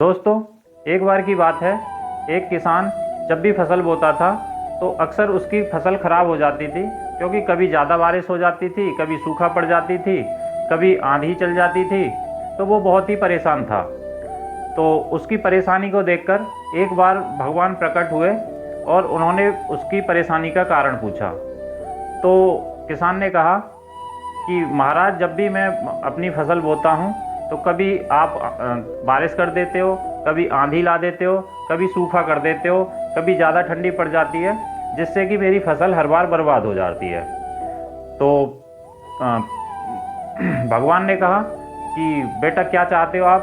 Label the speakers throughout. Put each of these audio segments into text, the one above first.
Speaker 1: दोस्तों, एक बार की बात है। एक किसान जब भी फसल बोता था तो अक्सर उसकी फसल ख़राब हो जाती थी, क्योंकि कभी ज़्यादा बारिश हो जाती थी, कभी सूखा पड़ जाती थी, कभी आंधी चल जाती थी। तो वो बहुत ही परेशान था। तो उसकी परेशानी को देखकर एक बार भगवान प्रकट हुए और उन्होंने उसकी परेशानी का कारण पूछा। तो किसान ने कहा कि महाराज, जब भी मैं अपनी फसल बोता हूँ तो कभी आप बारिश कर देते हो, कभी आंधी ला देते हो, कभी सूखा कर देते हो, कभी ज़्यादा ठंडी पड़ जाती है, जिससे कि मेरी फसल हर बार बर्बाद हो जाती है। तो अ, भगवान ने कहा कि बेटा, क्या चाहते हो आप?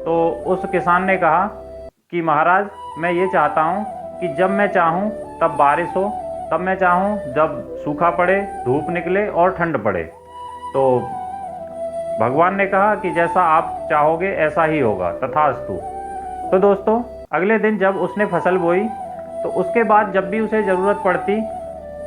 Speaker 1: तो उस किसान ने कहा कि महाराज, मैं ये चाहता हूँ कि जब मैं चाहूँ तब बारिश हो, तब मैं चाहूँ जब सूखा पड़े, धूप निकले और ठंड पड़े। तो भगवान ने कहा कि जैसा आप चाहोगे ऐसा ही होगा, तथास्तु। तो दोस्तों, अगले दिन जब उसने फसल बोई तो उसके बाद जब भी उसे ज़रूरत पड़ती,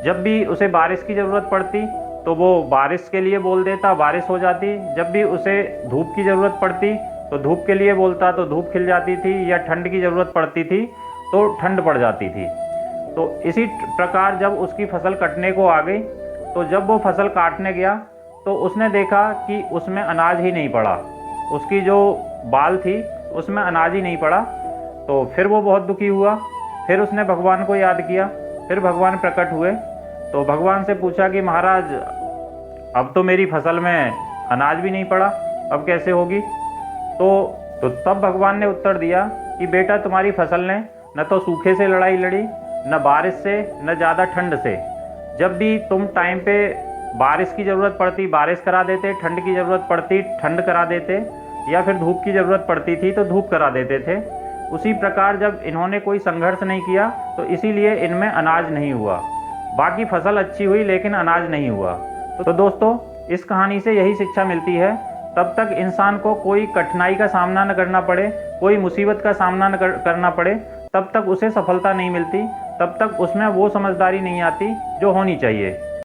Speaker 1: जब भी उसे बारिश की ज़रूरत पड़ती तो वो बारिश के लिए बोल देता, बारिश हो जाती। जब भी उसे धूप की ज़रूरत पड़ती तो धूप के लिए बोलता तो धूप खिल जाती थी, या ठंड की ज़रूरत पड़ती थी तो ठंड पड़ जाती थी। तो इसी प्रकार जब उसकी फसल कटने को आ गई, तो जब वो फसल काटने गया तो उसने देखा कि उसमें अनाज ही नहीं पड़ा। उसकी जो बाल थी उसमें अनाज ही नहीं पड़ा। तो फिर वो बहुत दुखी हुआ। फिर उसने भगवान को याद किया। फिर भगवान प्रकट हुए तो भगवान से पूछा कि महाराज, अब तो मेरी फसल में अनाज भी नहीं पड़ा, अब कैसे होगी? तो तब भगवान ने उत्तर दिया कि बेटा, तुम्हारी फसल ने न तो सूखे से लड़ाई लड़ी, न बारिश से, न ज़्यादा ठंड से। जब भी तुम टाइम पे बारिश की ज़रूरत पड़ती बारिश करा देते, ठंड की ज़रूरत पड़ती ठंड करा देते, या फिर धूप की ज़रूरत पड़ती थी तो धूप करा देते थे। उसी प्रकार जब इन्होंने कोई संघर्ष नहीं किया तो इसीलिए इनमें अनाज नहीं हुआ। बाकी फसल अच्छी हुई लेकिन अनाज नहीं हुआ। तो दोस्तों, इस कहानी से यही शिक्षा मिलती है, तब तक इंसान को कोई कठिनाई का सामना न करना पड़े, कोई मुसीबत का सामना न करना पड़े, तब तक उसे सफलता नहीं मिलती, तब तक उसमें वो समझदारी नहीं आती जो होनी चाहिए।